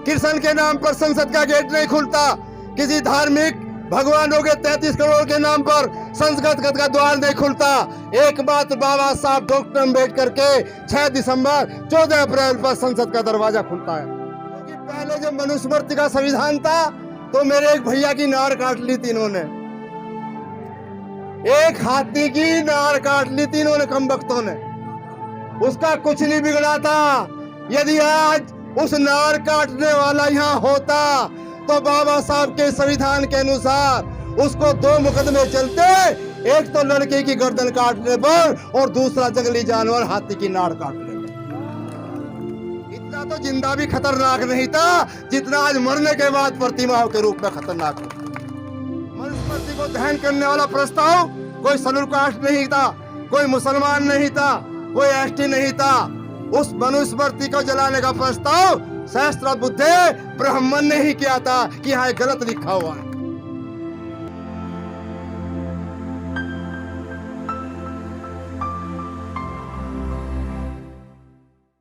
कृष्ण के नाम पर संसद का गेट नहीं खुलता, किसी धार्मिक भगवानों के 33 करोड़ के नाम पर संसद का द्वार नहीं खुलता। एकमात्र बाबा साहब डॉक्टर अम्बेडकर के 6 दिसंबर 14 अप्रैल पर संसद का दरवाजा खुलता है। क्योंकि पहले जब मनुस्मृति का संविधान था तो मेरे एक भैया की नार काट ली थी इन्होंने, एक हाथी की नार काट ली थी इन्होंने कमबख्तों ने। उसका कुछ नहीं बिगड़ा था। यदि आज उस नार काटने वाला यहाँ होता तो बाबा साहब के संविधान के अनुसार उसको 2 मुकदमे चलते, एक तो लड़के की गर्दन काटने पर और दूसरा जंगली जानवर हाथी की नाड़ काटने पर। इतना तो जिंदा भी खतरनाक नहीं था जितना आज मरने के बाद प्रतिमाओं के रूप में खतरनाक है। मनुस्मृति को दहन करने वाला प्रस्ताव कोई शेड्यूल कास्ट नहीं था, कोई मुसलमान नहीं था, कोई एसटी नहीं था। उस मनुस्मृति को जलाने का प्रस्ताव सहस्त्र बुद्धे ब्राह्मण ने ही किया था कि यहाँ गलत लिखा हुआ है।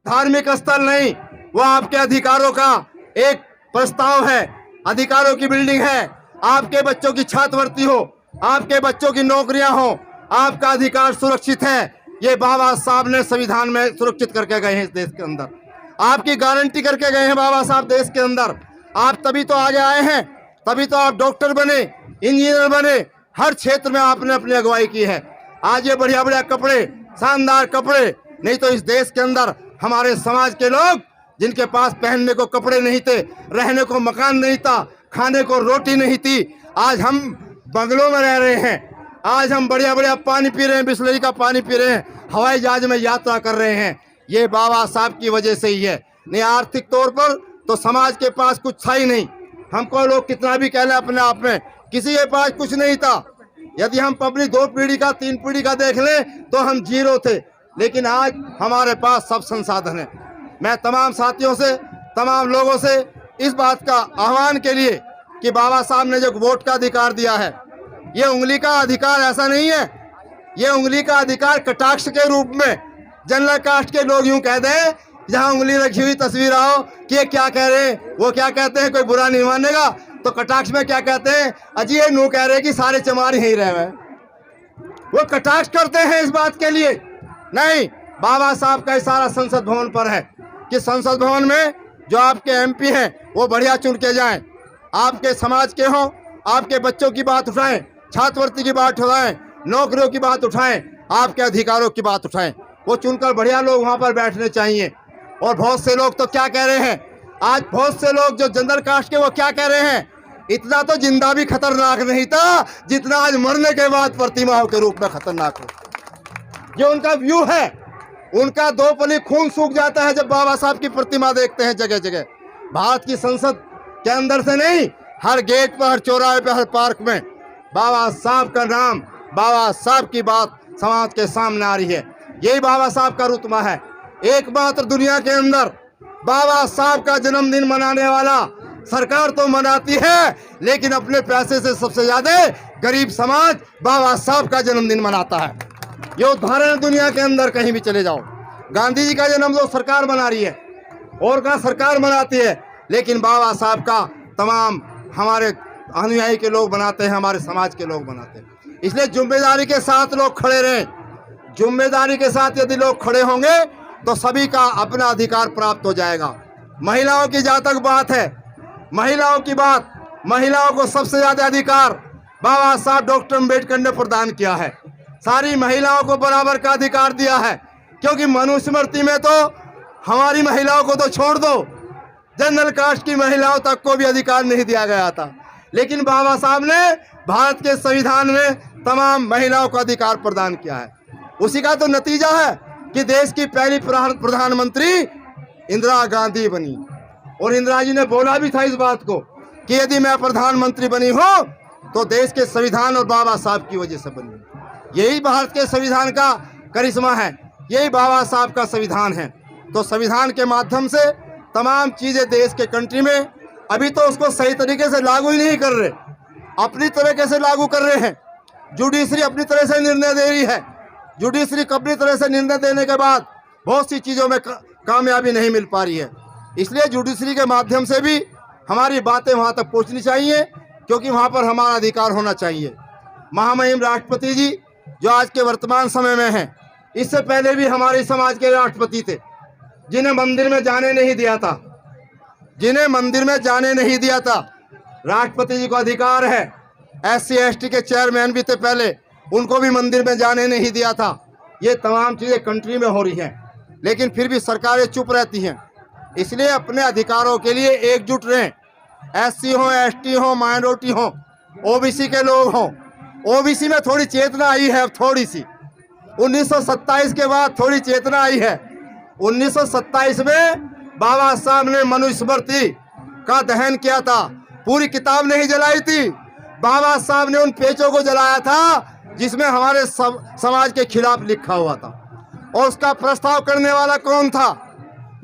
धार्मिक स्थल नहीं, वो आपके अधिकारों का एक प्रस्ताव है, अधिकारों की बिल्डिंग है। आपके बच्चों की छात्रवृत्ति हो, आपके बच्चों की नौकरियां हो, आपका अधिकार सुरक्षित है। ये बाबा साहब ने संविधान में सुरक्षित करके गए हैं इस देश के अंदर, आपकी गारंटी करके गए हैं बाबा साहब देश के अंदर। आप तभी तो आगे आए हैं, तभी तो आप डॉक्टर बने, इंजीनियर बने, हर क्षेत्र में आपने अपनी अगुवाई की है। आज ये बढ़िया बढ़िया कपड़े, शानदार कपड़े, नहीं तो इस देश के अंदर हमारे समाज के लोग जिनके पास पहनने को कपड़े नहीं थे, रहने को मकान नहीं था, खाने को रोटी नहीं थी, आज हम बंगलों में रह रहे हैं। आज हम बढ़िया बढ़िया पानी पी रहे हैं, बिस्लरी का पानी पी रहे हैं, हवाई जहाज में यात्रा कर रहे हैं। ये बाबा साहब की वजह से ही है। नहीं आर्थिक तौर पर तो समाज के पास कुछ था ही नहीं। हमको लोग कितना भी कह लें अपने आप में, किसी के पास कुछ नहीं था। यदि हम अपनी 2 पीढ़ी का 3 पीढ़ी का देख लें तो हम जीरो थे, लेकिन आज हमारे पास सब संसाधन है। मैं तमाम साथियों से, तमाम लोगों से इस बात का आह्वान के लिए कि बाबा साहब ने जो वोट का अधिकार दिया है, ये उंगली का अधिकार ऐसा नहीं है, ये उंगली का अधिकार कटाक्ष के रूप में जनरल कास्ट के लोग यूं कह दें, जहां उंगली रखी हुई तस्वीर आओ कि ये क्या कह रहे हैं, वो क्या कहते हैं, कोई बुरा नहीं मानेगा। तो कटाक्ष में क्या कहते हैं, अजी ये नू कह रहे हैं कि सारे चमार यहीं रहे हैं। वो कटाक्ष करते हैं इस बात के लिए। नहीं, बाबा साहब का इशारा संसद भवन पर है कि संसद भवन में जो आपके एमपी हैं वो बढ़िया चुन के जाएं, आपके समाज के हों, आपके बच्चों की बात उठाएं, छात्रवृत्ति की बात उठाएं, नौकरियों की बात उठाएं, आपके अधिकारों की बात उठाएं। वो चुनकर बढ़िया लोग वहां पर बैठने चाहिए। और बहुत से लोग तो क्या कह रहे हैं, आज बहुत से लोग जो जनरल कास्ट के वो क्या कह रहे हैं, इतना तो जिंदा भी खतरनाक नहीं था जितना आज मरने के बाद प्रतिमाओं के रूप में खतरनाक हो। जो उनका व्यू है, उनका 2 पली खून सूख जाता है जब बाबा साहब की प्रतिमा देखते हैं जगह जगह। भारत की संसद के अंदर से नहीं, हर गेट पर, हर चौराहे पर, हर पार्क में बाबा साहब का नाम, बाबा साहब की बात समाज के सामने आ रही है। यही बाबा साहब का रुतबा है। एकमात्र दुनिया के अंदर बाबा साहब का जन्मदिन मनाने वाला सरकार तो मनाती है, लेकिन अपने पैसे से सबसे ज्यादा गरीब समाज बाबा साहब का जन्मदिन मनाता है। ये उदाहरण दुनिया के अंदर कहीं भी चले जाओ। गांधी जी का जन्म तो सरकार मना रही है, और का सरकार मनाती है, लेकिन बाबा साहब का तमाम हमारे अनुयायी के लोग बनाते हैं, हमारे समाज के लोग बनाते हैं। इसलिए जिम्मेदारी के साथ लोग खड़े रहें। जिम्मेदारी के साथ यदि लोग खड़े होंगे तो सभी का अपना अधिकार प्राप्त हो जाएगा। महिलाओं की जहाँ तक बात है, महिलाओं की बात, महिलाओं को सबसे ज्यादा अधिकार बाबा साहब डॉक्टर अम्बेडकर ने प्रदान किया है। सारी महिलाओं को बराबर का अधिकार दिया है, क्योंकि मनुस्मृति में तो हमारी महिलाओं को तो छोड़ दो, जनरल कास्ट की महिलाओं तक को भी अधिकार नहीं दिया गया था, लेकिन बाबा साहब ने भारत के संविधान में तमाम महिलाओं को अधिकार प्रदान किया है। उसी का तो नतीजा है कि देश की पहली प्रधानमंत्री इंदिरा गांधी बनी, और इंदिरा जी ने बोला भी था इस बात को कि यदि मैं प्रधानमंत्री बनी हूं तो देश के संविधान और बाबा साहब की वजह से बनी। यही भारत के संविधान का करिश्मा है, यही बाबा साहब का संविधान है। तो संविधान के माध्यम से तमाम चीजें देश के कंट्री में अभी तो उसको सही तरीके से लागू ही नहीं कर रहे, अपनी तरीके से लागू कर रहे हैं। जुडिशरी अपनी तरह से निर्णय दे रही है, जुडिशरी अपनी तरह से निर्णय देने के बाद बहुत सी चीज़ों में कामयाबी नहीं मिल पा रही है। इसलिए जुडिशरी के माध्यम से भी हमारी बातें वहाँ तक पहुँचनी चाहिए, क्योंकि वहाँ पर हमारा अधिकार होना चाहिए। महामहिम राष्ट्रपति जी जो आज के वर्तमान समय में हैं, इससे पहले भी हमारे समाज के राष्ट्रपति थे जिन्हें मंदिर में जाने नहीं दिया था, जिन्हें मंदिर में जाने नहीं दिया था। राष्ट्रपति जी को अधिकार है, SC ST के चेयरमैन भी थे पहले, उनको भी मंदिर में जाने नहीं दिया था। ये तमाम चीज़ें कंट्री में हो रही हैं, लेकिन फिर भी सरकारें चुप रहती हैं। इसलिए अपने अधिकारों के लिए एकजुट रहें। SC हो, ST हो, माइनॉरिटी हो, OBC के लोग हों। OBC में थोड़ी चेतना आई है, थोड़ी सी 1927 के बाद थोड़ी चेतना आई है। 1927 में बाबा साहब ने मनुस्मृति का दहन किया था, पूरी किताब नहीं जलाई थी। बाबा साहब ने उन पेजों को जलाया था जिसमें हमारे समाज के खिलाफ लिखा हुआ था, और उसका प्रस्ताव करने वाला कौन था?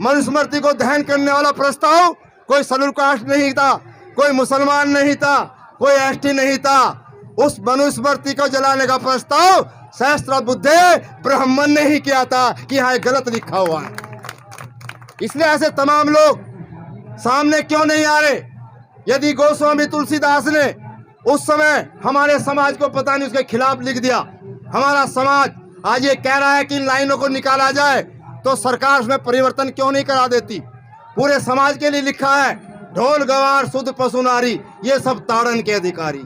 मनुस्मृति को दहन करने वाला प्रस्ताव कोई शेड्यूल कास्ट नहीं था, कोई मुसलमान नहीं था, कोई ST नहीं था। उस मनुस्मृति को जलाने का प्रस्ताव सहस्त्र बुद्धे ब्राह्मण ने ही किया था कि यहाँ गलत लिखा हुआ है। इसलिए ऐसे तमाम लोग सामने क्यों नहीं आ रहे? यदि गोस्वामी तुलसीदास ने उस समय हमारे समाज को पता नहीं उसके खिलाफ लिख दिया, हमारा समाज आज ये कह रहा है कि इन लाइनों को निकाला जाए, तो सरकार उसमें परिवर्तन क्यों नहीं करा देती? पूरे समाज के लिए लिखा है, ढोल गवार शुद्ध पशु नारी ये सब ताड़न के अधिकारी।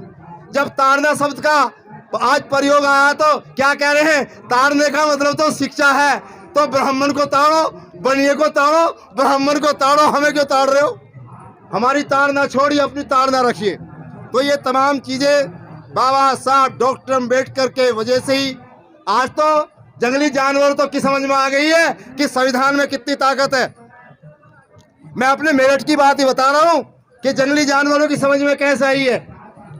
जब ताड़ना शब्द का आज प्रयोग आया तो क्या कह रहे हैं? ताड़ने का मतलब तो शिक्षा है, तो ब्राह्मण को ताड़ो, बनिए को ताड़ो, ब्राह्मण को ताड़ो, हमें क्यों ताड़ रहे हो? हमारी ताड़ना छोड़िए, अपनी ताड़ना रखिए। तो ये तमाम चीज़ें बाबा साहब डॉक्टर अम्बेडकर के वजह से ही आज तो जंगली जानवर तो की समझ में आ गई है कि संविधान में कितनी ताकत है। मैं अपने मेरठ की बात ही बता रहा हूँ कि जंगली जानवरों की समझ में कैसे आई है।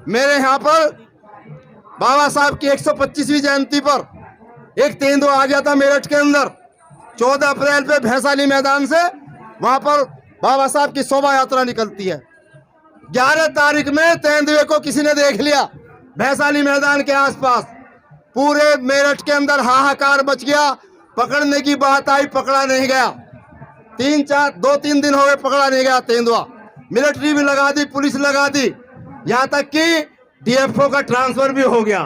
मेरे यहाँ पर बाबा साहब की 125वीं जयंती पर एक तेंदुआ आ गया था मेरठ के अंदर। 14 अप्रैल पे भैंसाली मैदान से वहाँ पर बाबा साहब की शोभा यात्रा निकलती है। 11 तारीख में तेंदुए को किसी ने देख लिया भैंसाली मैदान के आसपास। पूरे मेरठ के अंदर हाहाकार मच गया। पकड़ने की बात आई, पकड़ा नहीं गया। 2-3 दिन हो गए पकड़ा नहीं गया तेंदुआ। मिलिट्री भी लगा दी, पुलिस लगा दी, यहाँ तक कि DFO का ट्रांसफर भी हो गया।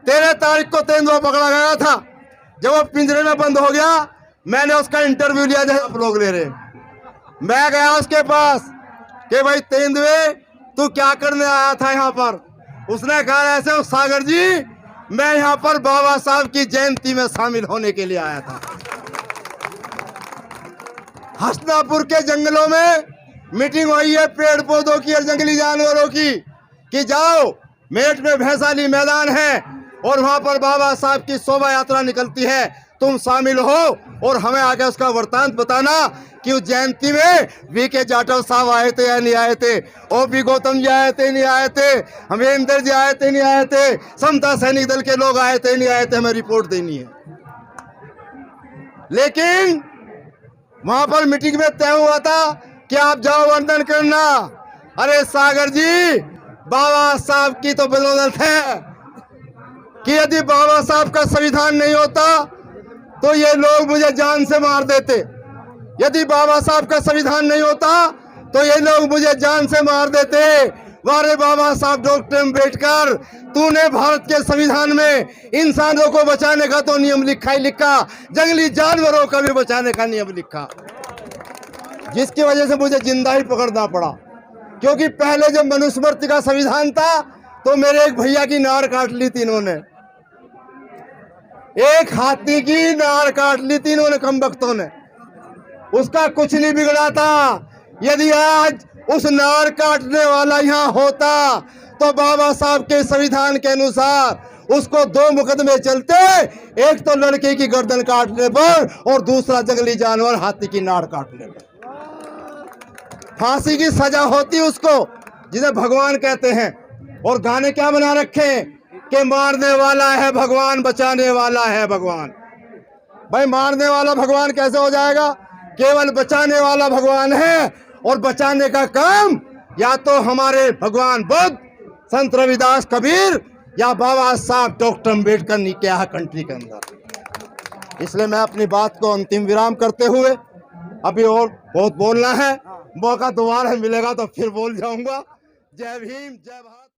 13 तारीख को तेंदुआ पकड़ा गया था। जब वो पिंजरे में बंद हो गया, मैंने उसका इंटरव्यू लिया जैसे आप लोग ले रहे। मैं गया उसके पास कि भाई तेंदुए तू क्या करने आया था यहाँ पर? उसने कहा ऐसे, सागर जी मैं यहाँ पर बाबा साहब की जयंती में शामिल होने के लिए आया था। हसनापुर के जंगलों में मीटिंग हुई है पेड़ पौधों की और जंगली जानवरों की कि जाओ मेरठ में भैंसाली मैदान है और वहां पर बाबा साहब की शोभा यात्रा निकलती है, तुम शामिल हो और हमें आगे उसका वृत्तांत बताना कि उस जयंती में VK जाटव साहब आए थे या नहीं आए थे, OP गौतम जी आए थे नहीं आए थे, हमेंद्र जी आए थे नहीं आए थे, समता सैनिक दल के लोग आए थे नहीं आए थे, हमें रिपोर्ट देनी है। लेकिन वहां पर मीटिंग में तय हुआ था कि आप जाओ वंदन करना। अरे सागर जी बाबा साहब की तो बदौलत है कि यदि बाबा साहब का संविधान नहीं होता तो ये लोग मुझे जान से मार देते। यदि बाबा साहब का संविधान नहीं होता तो ये लोग मुझे जान से मार देते। वारे बाबा साहब डॉक्टर अम्बेडकर, तूने भारत के संविधान में इंसानों को बचाने का तो नियम लिखा ही लिखा, जंगली जानवरों का भी बचाने का नियम लिखा, जिसकी वजह से मुझे जिंदा ही पकड़ना पड़ा। क्योंकि पहले जब मनुस्मृति का संविधान था तो मेरे एक भैया की नार काट ली थी इन्होंने, एक हाथी की नार काट ली थी इन्होंने कमबख्तों ने। उसका कुछ नहीं बिगड़ा था। यदि आज उस नार काटने वाला यहाँ होता तो बाबा साहब के संविधान के अनुसार उसको 2 मुकदमे चलते, एक तो लड़के की गर्दन काटने पर और दूसरा जंगली जानवर हाथी की नाड़ काटने पर। फांसी की सजा होती उसको, जिसे भगवान कहते हैं। और गाने क्या बना रखे कि मारने वाला है भगवान, बचाने वाला है भगवान। भाई मारने वाला भगवान कैसे हो जाएगा? केवल बचाने वाला भगवान है। और बचाने का काम या तो हमारे भगवान बुद्ध, संत रविदास, कबीर या बाबा साहब डॉक्टर अम्बेडकर ने किया है कंट्री के अंदर। इसलिए मैं अपनी बात को अंतिम विराम करते हुए अभी और बहुत बोलना है, मौका दोबारा मिलेगा तो फिर बोल जाऊंगा। जय भीम, जय भारत।